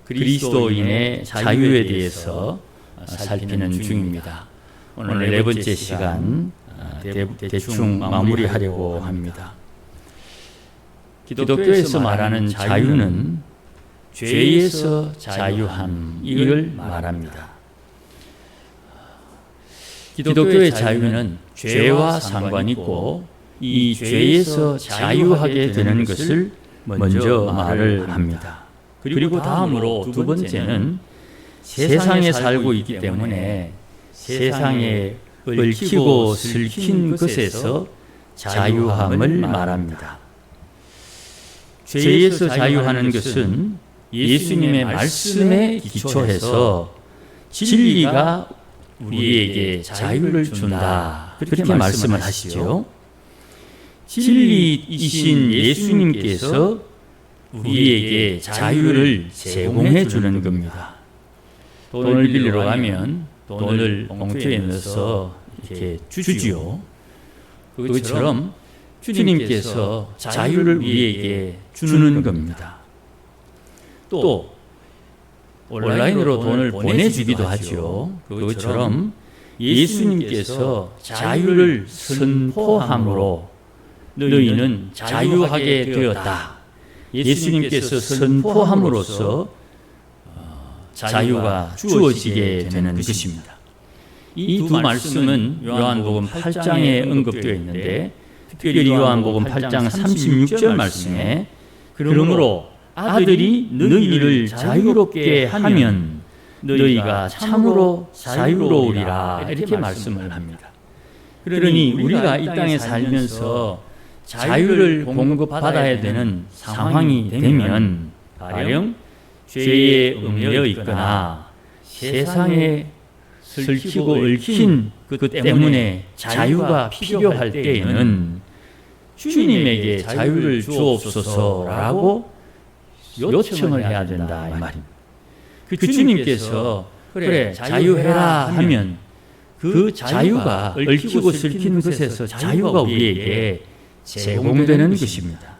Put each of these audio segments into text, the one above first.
그리스도인의 자유에 대해서 살피는 중입니다. 오늘 네 번째 시간 대충 마무리하려고 합니다. 기독교에서 말하는 자유는 죄에서 자유함을 말합니다. 기독교의 자유는 죄와 상관이 있고 이 죄에서 자유하게 되는 것을 먼저 말을 합니다. 그리고 다음으로 두 번째는 세상에 살고 있기 때문에 세상에 얽히고 슬킨 것에서 자유함을 말합니다. 죄에서 자유하는 것은 예수님의 말씀에 기초해서 진리가 우리에게 자유를 준다. 그렇게 말씀을 하시죠. 진리이신 예수님께서 우리에게 자유를 제공해 주는 겁니다. 돈을 빌리러 가면 돈을 봉투에 넣어서 이렇게 주지요. 그것처럼 주님께서 자유를 우리에게 주는 겁니다. 또 온라인으로 돈을 보내주기도 하죠. 그것처럼 예수님께서 자유를 선포함으로 너희는 자유하게 되었다. 예수님께서 선포함으로써 자유가 주어지게 되는 것입니다. 이 두 말씀은 요한복음 8장에 언급되어 있는데 특별히 요한복음 8장 36절 말씀에 그러므로 아들이 너희를 자유롭게 하면 너희가 참으로 자유로우리라 이렇게 말씀을 합니다. 그러니 우리가 이 땅에 살면서 자유를 공급받아야 되는 상황이 되면 가령 죄에 얽매여 있거나 세상에 설키고 얽힌 그 때문에 자유가 필요할 때에는 주님에게 자유를 주옵소서라고 요청을 해야 된다 이 말입니다. 그 주님께서 그래 자유해라 하면 그 자유가 얽히고 설킨 것에서 자유가 우리에게 제공되는 것입니다.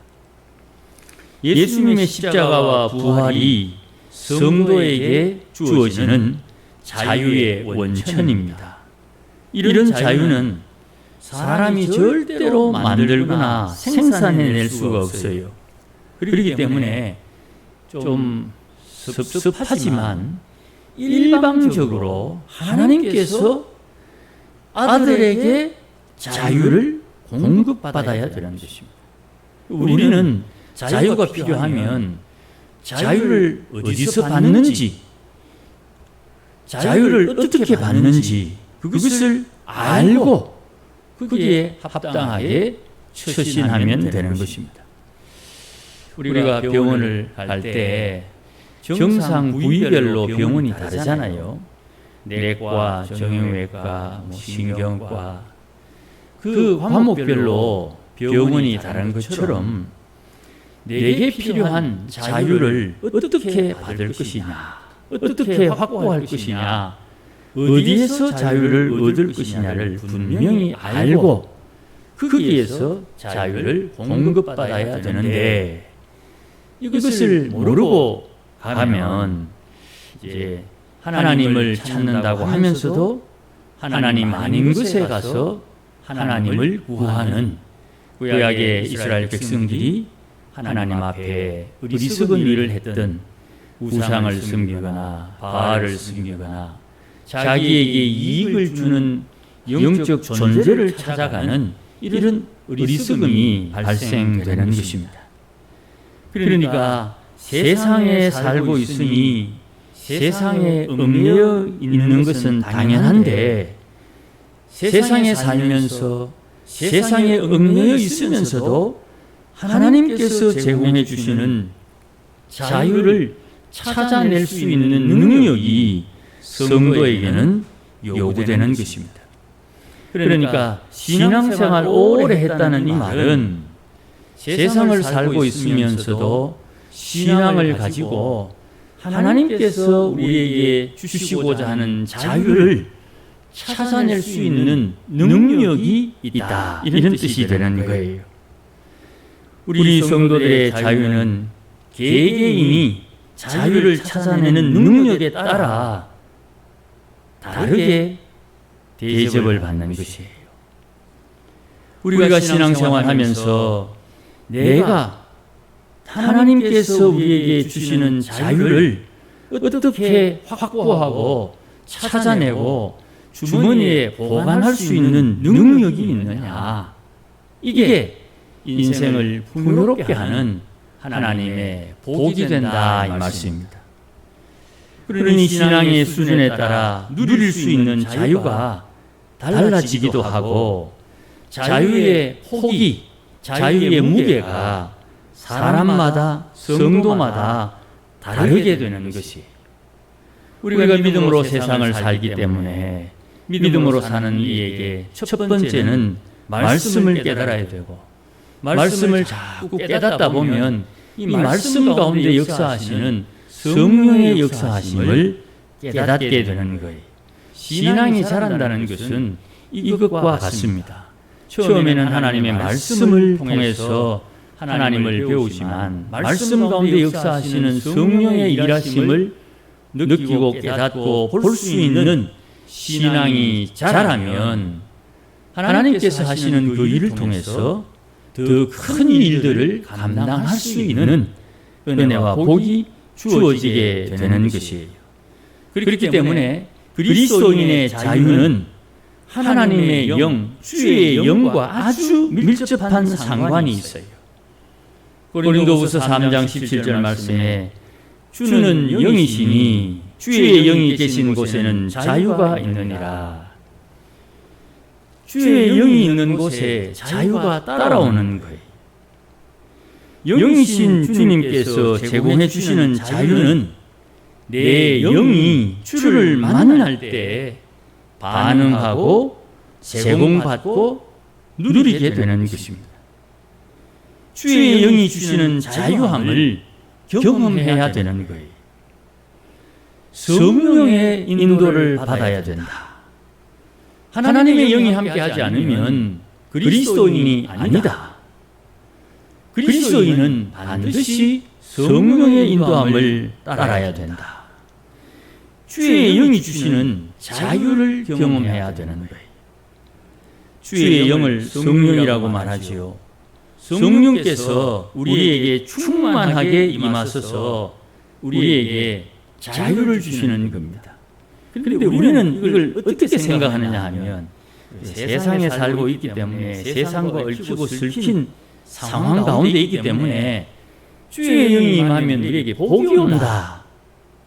예수님의 십자가와 부활이 성도에게 주어지는 자유의 원천입니다. 이런 자유는 사람이 절대로 만들거나 생산해낼 수가 없어요. 그렇기 때문에 좀 섭섭하지만 일방적으로 하나님께서 아들에게 자유를 공급받아야 되는 것입니다. 우리는 자유가 필요하면 자유를 어디서 받는지, 자유를 어떻게 받는지 그것을 알고 거기에 합당하게 처신하면 되는 것입니다. 우리가 병원을 갈 때 정상 부위별로 병원이 다르잖아요. 내과, 정형외과, 신경과 그 과목별로 병원이 다른 것처럼 내게 필요한 자유를 어떻게 받을 것이냐, 어떻게 확보할 것이냐, 어디에서 자유를 얻을 것이냐를 분명히 알고 거기에서 자유를 공급받아야 되는데 이것을 모르고 가면 이제 하나님을 찾는다고 하면서도 하나님 아닌 것에 가서 하나님을 구하는 구약의 이스라엘 백성들이 하나님 앞에 어리석은 일을 했던 우상을 섬기거나 바알을 섬기거나 자기에게 이익을 주는 영적 존재를 찾아가는 이런 어리석음이 발생되는 것입니다. 그러니까 세상에 살고 있으니 세상에 얽매여 있는 것은 당연한데 세상에 살면서 세상에 얽매여 있으면서도 하나님께서 제공해 주시는 자유를 찾아낼 수 있는 능력이 성도에게는 요구되는 것입니다. 그러니까 신앙생활 오래 했다는 이 말은 세상을 살고 있으면서도 신앙을 가지고 하나님께서 우리에게 주시고자 하는 자유를 찾아낼 수 있는 능력이 있다. 이런 뜻이 되는 거예요. 우리 성도들의 자유는 개개인이 자유를 찾아내는 능력에 따라 다르게 대접을 받는 것이에요. 우리가 신앙생활하면서 내가 하나님께서 우리에게 주시는 자유를 어떻게 확보하고 찾아내고 주머니에 보관할 수 있는 능력이 있느냐, 이게 인생을 풍요롭게 하는 하나님의 복이 된다, 이 말씀입니다. 그러니 신앙의 수준에 따라 누릴 수 있는 자유가 달라지기도 하고, 자유의 폭이, 자유의 무게가 사람마다, 성도마다 다르게 되는 것이, 우리가 믿음으로 세상을 살기 때문에 믿음으로 사는 이에게 첫 번째는 말씀을 깨달아야 되고, 말씀을 자꾸 깨닫다 보면 이 말씀 가운데 역사하시는 성령의 역사하심을 깨닫게 되는 거예요. 신앙이 자란다는 것은 이것과 같습니다. 처음에는 하나님의 말씀을 통해서 하나님을 배우지만 말씀 가운데 역사하시는 성령의 일하심을 느끼고 깨닫고 볼 수 있는 신앙이 자라면 하나님께서 하시는 그 일을 통해서 더 큰 일들을 감당할 수 있는 은혜와 복이 주어지게 되는 것이에요. 그렇기 때문에 그리스도인의 자유는 하나님의 영, 주의 영과 아주 밀접한 상관이 있어요. 고린도후서 3장 17절 말씀에 주는 영이시니 주의 영이 계신 곳에는 자유가 있느니라. 주의 영이 있는 곳에 자유가 따라오는 거예요. 영이신 주님께서 제공해 주시는 자유는 내 영이 주를 만날 때 반응하고 제공받고 누리게 되는 것입니다. 주의 영이 주시는 자유함을 경험해야 되는 거예요. 성령의 인도를 받아야 된다. 하나님의 영이 함께하지 않으면 그리스도인이 아니다. 그리스도인은 반드시 성령의 인도함을 따라야 된다. 주의 영이 주시는 자유를 경험해야 되는 거예요. 주의 영을 성령이라고 말하지요. 성령께서 우리에게 충만하게 임하셔서 우리에게 자유를 주시는 겁니다. 그런데 우리는 이걸 어떻게 생각하느냐 하면, 세상에 살고 있기 때문에, 세상과 얽히고 슬킨 상황 가운데 있기 때문에 주의 영이 임하면 우리에게 복이 온다,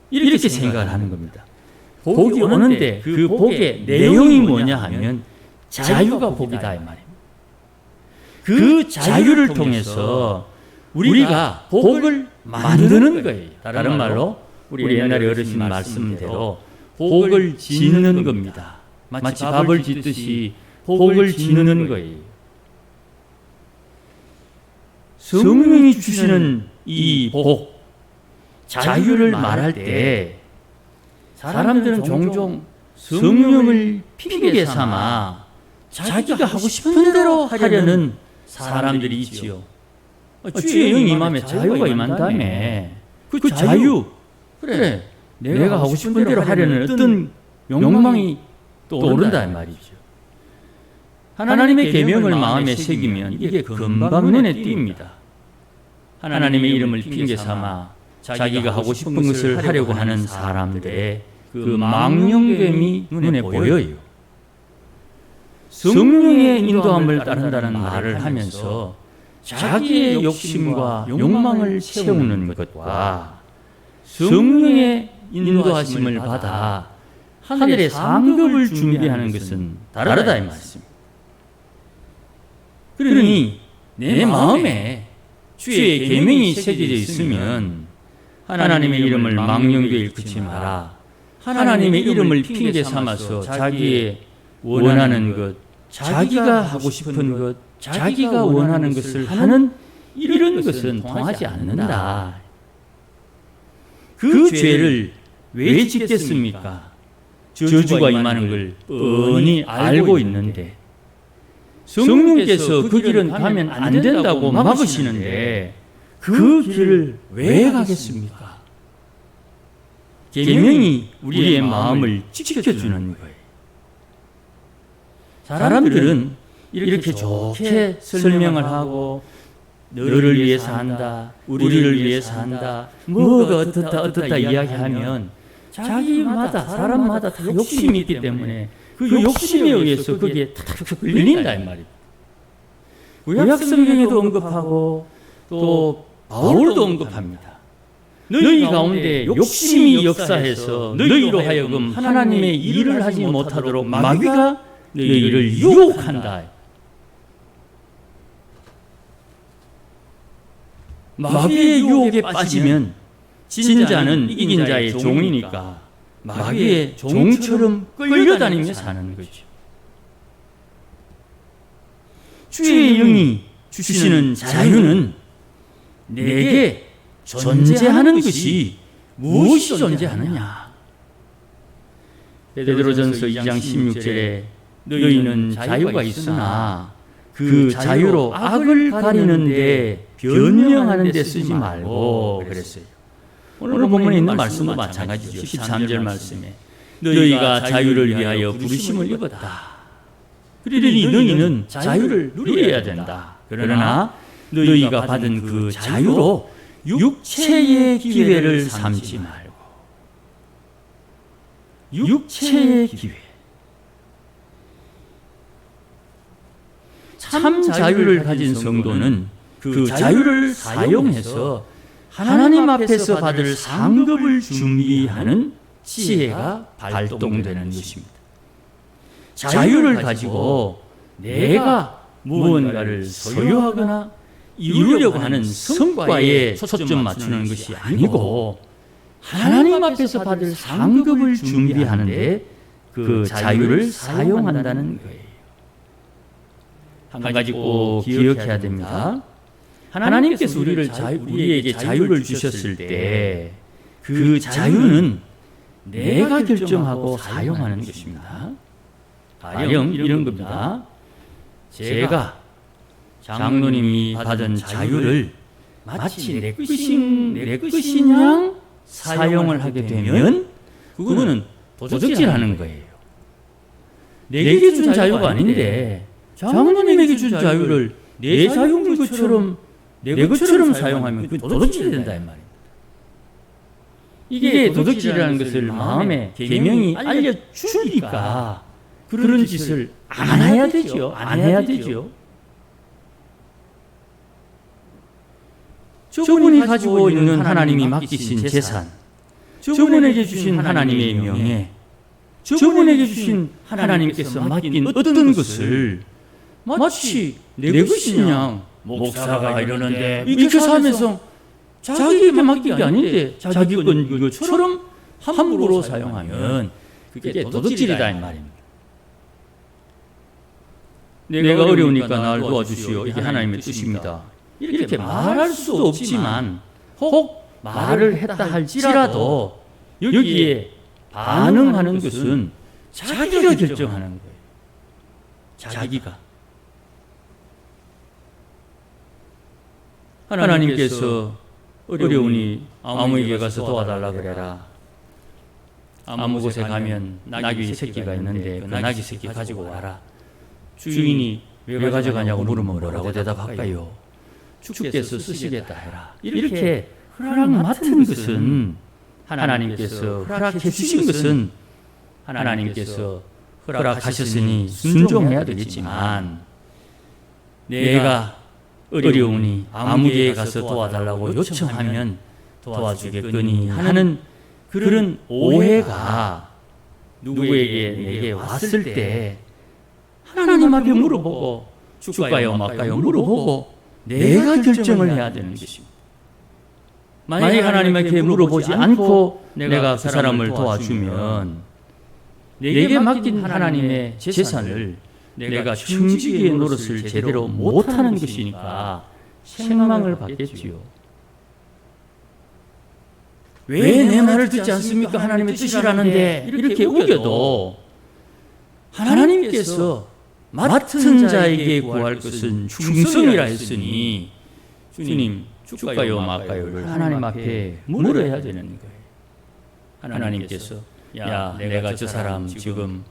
이렇게 생각을 하는 겁니다. 복이 오는데 그 복의 내용이 뭐냐 하면 자유가 복이다, 이 말입니다. 그 자유를 통해서 우리가 복을 만드는 거예요. 다른 말로 우리 옛날에 어르신 말씀대로 복을 짓는 겁니다. 마치 밥을 짓듯이 복을 짓는 거예요. 성령이 주시는 이 복, 자유를 말할 때 사람들은 종종 성령을 핑계 삼아 자기가 하고 싶은 대로 하려는 사람들이 있지요. 주의 영이 임하면 자유가 임한다며. 그 자유, 그래, 내가 하고 싶은 대로 하려는 어떤 욕망이 떠오른다 이 말이죠. 하나님의 계명을 마음에 새기면 이게 금방 눈에 띕니다. 하나님의 이름을 핑계 삼아 자기가 하고 싶은 것을 하려고 하는 사람들의 그 망령됨이 눈에 보여요. 성령의 인도함을 따른다는 말을 하면서 자기의 욕심과 욕망을 채우는 것과 성령의 인도하심을 받아 하늘의 상급을 준비하는 것은 다르다 이 말씀입니다. 그러니 내 마음에 주의 계명이 새겨져 있으면 하나님의 이름을 망령되이 일컫지 마라. 하나님의 이름을 핑계 삼아서 자기의 원하는 것, 자기가 하고 싶은 것, 자기가 원하는 것을 하는 이런 것은 통하지 않는다. 그 죄를 왜 짓겠습니까? 저주가 임하는 걸 뻔히 알고 있는데, 성령께서 그 길은 가면 안 된다고 막으시는데 그 길을 왜 가겠습니까? 계명이 우리의 마음을 지켜주는 거예요. 사람들은 이렇게 좋게 설명을 하고 너를 위해서 한다, 우리를 위해서 한다, 뭐가 어떻다 이야기하면 자기마다 사람마다 다 욕심이 있기 때문에 그 욕심에 의해서 거기에 탁 끌린다 이 말이에요. 구약 성경에도 언급하고 또 바울도 언급합니다. 너희 가운데 욕심이 역사해서 너희로 하여금 하나님의 일을 하지 못하도록 마귀가 너희를 유혹한다. 마귀의 유혹에 빠지면 진자는 이긴 자의 종이니까 마귀의 종처럼 끌려다니며 사는 거죠. 주의 영이 주시는 자유는 내게 존재하는 것이 무엇이 존재하느냐. 베드로전서 2장 16절에 너희는 자유가 있으나 그 자유로 악을 가리는데 변명하는 데 쓰지 말고 그랬어요. 오늘 본문에 있는 말씀도 마찬가지죠. 13절 말씀에 너희가 자유를 위하여 부르심을 입었다. 그러니 너희는 자유를 누려야 된다. 그러나 너희가 받은 그 자유로 육체의 기회를 삼지 말고. 육체의 기회. 참 자유를 가진 성도는 그 자유를 사용해서 하나님 앞에서 받을 상급을 준비하는 지혜가 발동되는 것입니다. 자유를 가지고 내가 무언가를 소유하거나 이루려고 하는 성과에 초점 맞추는 것이 아니고 하나님 앞에서 받을 상급을 준비하는데 그 자유를 사용한다는 거예요. 한 가지 꼭 기억해야 됩니다. 하나님께서 우리에게 자유를 주셨을 때 그 자유는 내가 결정하고 사용하는 것입니다. 가령 이런 겁니다. 제가 장로님이 받은 자유를 마치 내 것인 양 사용을 하게 되면 그거는 도적질하는 거예요. 내게 준 자유가 아닌데 장로님에게 준 자유를 내 자유인 것처럼 내 것처럼 사용하면 그건 도적질이 된다 이 말입니다. 이게 도적질이라는 것을 마음에 계명이 알려주니까 그런 짓을 안 해야 되죠. 안 해야 되죠. 저분이 가지고 있는 하나님이 맡기신 재산, 저분에게 주신 하나님의 명예, 저분에게 주신 하나님께서 맡긴 어떤 것을 마치 내 것인 양 목사가 이러는데 이렇게 살면서 자기에게 맡긴 게 아닌데 자기 건 이것처럼 함부로 사용하면 그게 도둑질이다 이 말입니다. 내가 어려우니까 날 도와주시오. 이게 하나님의 뜻입니다. 이렇게 말할 수도 없지만 혹 말을 했다 할지라도 여기에 반응하는 것은 자기가 결정하는 거예요. 자기가. 하나님께서 어려우니 아무에게 가서 도와달라 그래라. 아무 곳에 가면 나귀 새끼가 있는데 그 나귀 새끼 가지고 와라. 주인이 왜 가져가냐고 물으면 뭐라고 대답할까요? 주께서 쓰시겠다 해라. 이렇게 허락 맡은 것은 하나님께서 허락해 주신 것은 하나님께서 허락하셨으니 순종해야 되겠지만 내가 어려우니 아무개에 가서 도와달라고 요청하면 도와주겠거니 하는 그런 오해가 누구에게 내게 왔을 때 하나님 앞에 물어보고 줄까요 말까요 물어보고 내가 결정을 해야 되는 것입니다. 만약에 하나님께 물어보지 않고 내가 그 사람을 도와주면 내게 맡긴 하나님의 재산을 내가 청지기의 노릇을 제대로 못하는 것이니까 책망을 받겠지요. 왜 내 말을 듣지 않습니까? 하나님의 뜻이라는데 이렇게 우겨도 하나님께서 맡은 자에게 구할 것은 충성이라 했으니 주님 줄까요 말까요를 하나님 앞에 물어야 되는 거예요. 하나님께서 야, 내가 저 사람 지금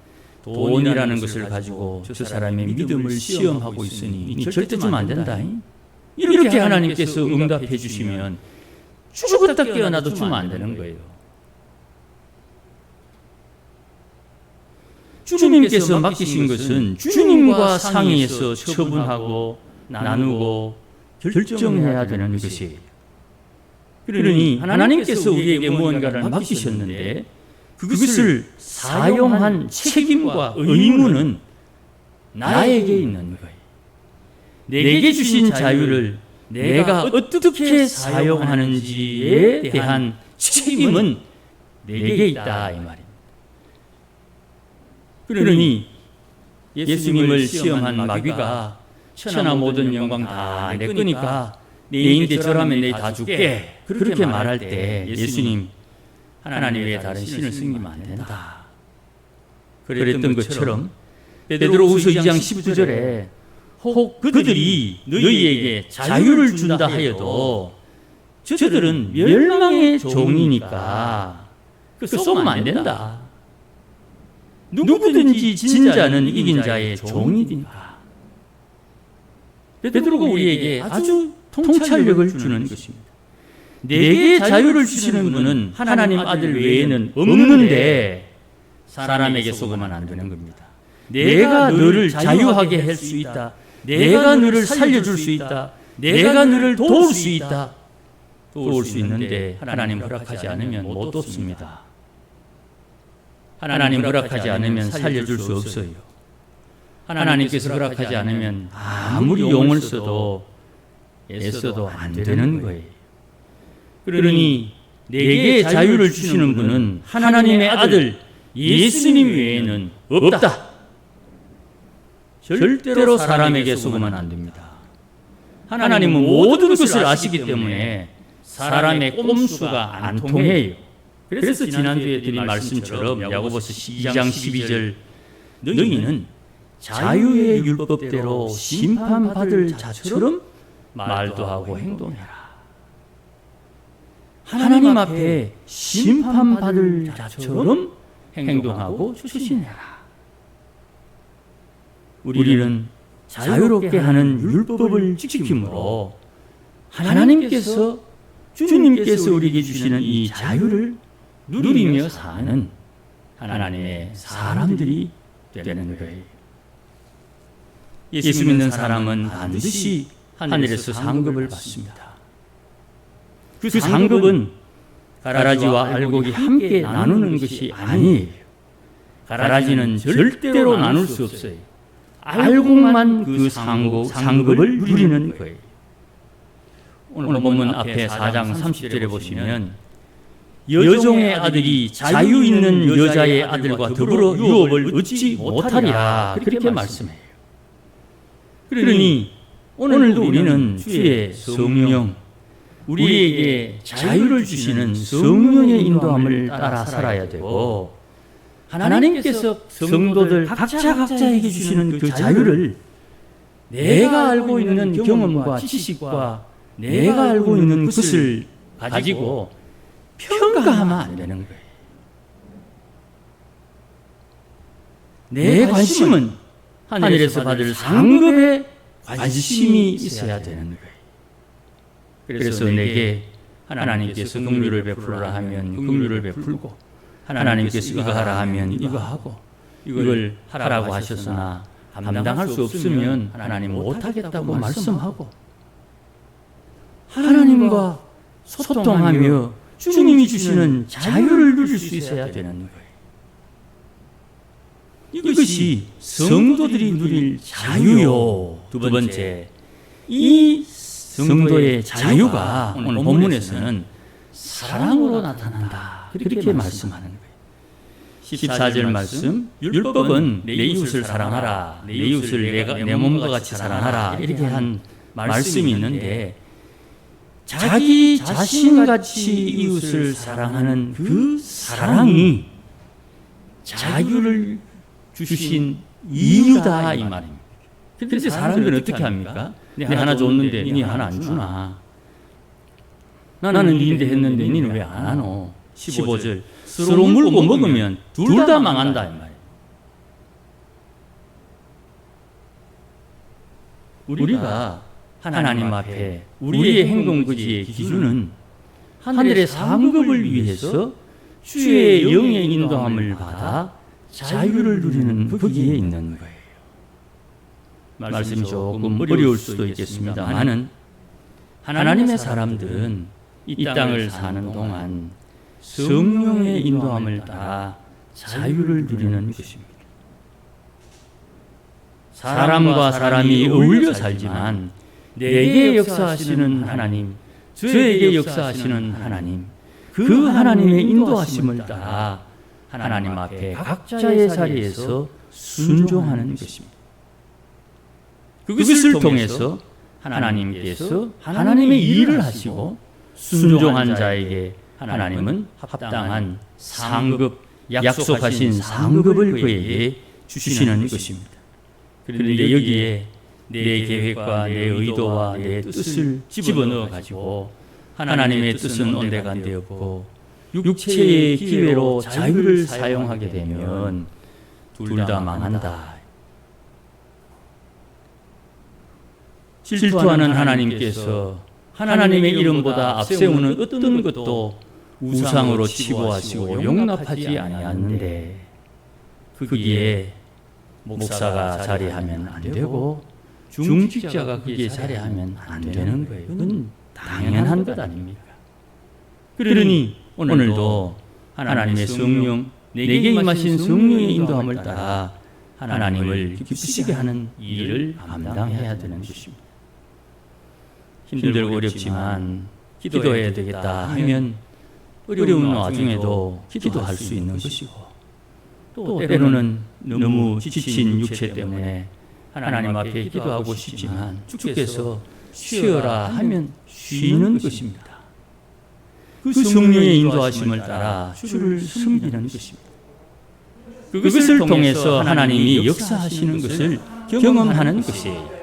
돈이라는 것을 가지고 저 사람의 믿음을 시험하고 있으니 니 절대 주면 안 된다. 이렇게 하나님께서 응답해 주시면 죽었다 깨어나도 주면 안 되는 거예요. 주님께서 맡기신 것은 주님과 상의해서 처분하고 나누고 결정해야 되는 것이에요. 그러니 하나님께서 우리에게 무언가를 맡기셨는데 그것을 사용한 책임과 의무는 나에게 있는 거예요. 내게 주신 자유를 내가 어떻게 사용하는지에 대한 책임은 내게 있다 이 말입니다. 그러니 예수님을 시험한 마귀가 천하 모든 영광 다 내 거니까 내인데 저라면 내 다 줄게 그렇게 말할 때 예수님 하나님 외에 다른 신을 섬기면 안 된다 그랬던 것처럼 베드로후서 2장 19절에 혹 그들이 너희에게 자유를 준다 하여도 저들은 멸망의 종이니까 그 쏘면 안 된다. 누구든지 진자는 이긴 자의 종이니까. 베드로가 우리에게 아주 통찰력을 주는 것입니다. 내게 자유를 주시는 분은 하나님 아들 외에는 없는데 사람에게 속으면 안 되는 겁니다. 내가 너를 자유하게 할 수 있다. 내가 너를 살려줄 수 있다. 내가 너를 도울 수 있다. 도울 수 있는데 하나님 허락하지 않으면 못 돕습니다. 하나님 허락하지 않으면 살려줄 수 없어요. 하나님께서 허락하지 않으면 아무리 용을 써도 애써도 안 되는 거예요. 그러니 내게 자유를 주시는 분은 하나님의 아들 예수님 외에는 없다. 절대로 사람에게 속으면 안 됩니다. 하나님은 모든 것을 아시기 때문에 사람의 꼼수가 안 통해요. 그래서 지난주에 드린 말씀처럼 야고보서 2장 12절 너희는 자유의 율법대로 심판받을 자처럼 말도 하고 행동해라. 하나님 앞에 심판받을 자처럼 행동하고 추신해라. 우리는 자유롭게 하는 율법을 지킴으로 하나님께서 주님께서 우리에게 주시는 이 자유를 누리며 사는 하나님의 사람들이 되는 거예요. 예수 믿는 사람은 반드시 하늘에서 상급을 받습니다. 그 상급은 가라지와 알곡이 함께 나누는 것이 아니에요. 가라지는 절대로 나눌 수 없어요. 알곡만 그 상급을 누리는 거예요. 오늘 본문 앞에 4장 30절에 보시면 여종의 아들이 자유 있는 여자의 아들과 더불어 유업을 얻지 못하리라 그렇게 말씀해요. 그러니 오늘도 우리는 주의 성령, 우리에게 자유를 주시는 성령의 인도함을 따라 살아야 되고 하나님께서 성도들 각자에게 주시는 그 자유를 내가 알고 있는 경험과 지식과 내가 알고 있는 것을 가지고 평가하면 안 되는 거예요. 내 관심은 하늘에서 받을 상급에 관심이 있어야 되는 거예요. 그래서 내게 하나님께서 긍휼을 베풀라 하면 긍휼을 베풀고 하나님께서 이거 하라 하면 이거 하고 이걸 하라고 하셨으나 감당할 수 없으면 하나님 못하겠다고 말씀하고 하나님과 소통하며 주님이 주시는 자유를 누릴 수 있어야 되는 거예요. 이것이 성도들이 누릴 자유요. 두 번째, 이 성도의 자유가 오늘 본문에서는 사랑으로 나타난다. 그렇게 말씀하는 거예요. 14절 말씀, 율법은 내 이웃을 사랑하라, 내 이웃을 내 몸과 같이 사랑하라 이렇게 한 말씀이 있는데 자기 자신같이 이웃을 사랑하는 그 사랑이 자유를 주신 이유다 이 말입니다. 그런데 사람들은 어떻게 합니까? 내 하나 줬는데 니 하나 안 주나? 나는 니인데 했는데 니는 왜 안 하노? 15절 서로 물고 먹으면 둘 다 망한다 이 말이에요. 우리가 하나님 앞에 우리의 행동거지의 기준은 하늘의 상급을 위해서 주의 영의 인도함을 받아 자유를 누리는 거기에 있는 거예요. 말씀이 조금 어려울 수도 있겠습니다만은 하나님의 사람들은 이 땅을 사는 동안 성령의 인도함을 따라 자유를 누리는 것입니다. 사람과 사람이 어울려 살지만 내게 역사하시는 하나님, 저에게 역사하시는 하나님, 그 하나님의 인도하심을 따라 하나님 앞에 각자의 자리에서 순종하는 것입니다. 그것을 통해서 하나님께서 하나님의 일을 하시고 순종한 자에게 하나님은 합당한 상급, 약속하신 상급을 그에게 주시는 것입니다. 그런데 여기에 내 계획과 내 의도와 내 뜻을 집어넣어 가지고 하나님의 뜻은 온데간데 없고 육체의 기회로 자유를 사용하게 되면 둘 다 망한다. 질투하는 하나님께서 하나님의 이름보다 앞세우는 어떤 것도 우상으로 치부하시고 용납하지 아니하는데 거기에 목사가 자리하면 안 되고 중직자가 거기에 자리하면 안 되는 거예요. 그건 당연한 것 아닙니까? 그러니 오늘도 하나님의 성령, 내게 임하신 성령의 인도함을 따라 하나님을 기쁘시게 하는 일을 감당해야 되는 것입니다. 힘들고 어렵지만 기도해야 되겠다 하면 어려운 와중에도 기도할 수 있는 것이고, 또 때로는 너무 지친 육체 때문에 하나님 앞에 기도하고 싶지만 주께서 쉬어라 하면 쉬는 것입니다. 그 성령의 인도하심을 따라 주를 섬기는 것입니다. 그것을 통해서 하나님이 역사하시는 것을 경험하는 것이에요.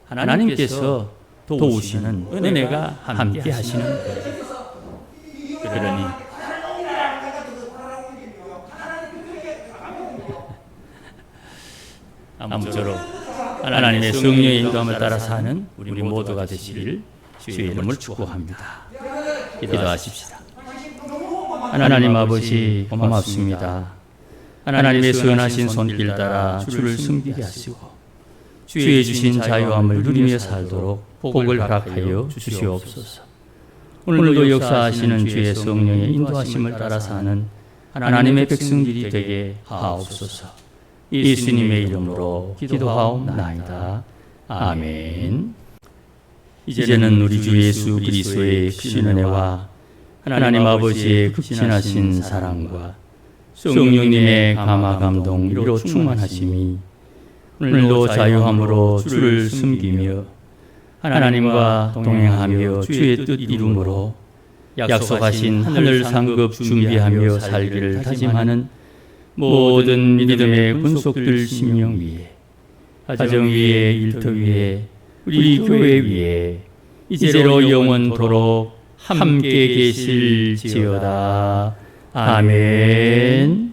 하나님께서 도우시는 은혜가 함께 하시는 거예요. 그러니 아무쪼록 하나님의 성령의 인도함을 따라 사는 우리 모두가 되시길 주의 이름을 축복합니다. 기도하십시다. 하나님 아버지 고맙습니다. 하나님의 선하신 손길 따라 주를 섬기게 하시고 주의 주신 자유함을 누리며 살도록 복을 허락하여 주시옵소서. 오늘도 역사하시는 주의 성령의 인도하심을 따라 사는 하나님의 백성들이 되게 하옵소서. 예수님의 이름으로 기도하옵나이다. 아멘. 이제는 우리 주 예수 그리스도의 크신 은혜와 하나님 아버지의 극진하신 사랑과 성령님의 감화 감동 위로 충만하심이 오늘도 자유함으로 주를 섬기며 하나님과 동행하며 주의 뜻 이룸으로 약속하신 하늘 상급 준비하며 살기를 다짐하는 모든 믿음의 군속들 심령 위에, 가정 위에, 일터 위에, 우리 교회 위에 이제로 영원토록 함께 계실지어다. 아멘.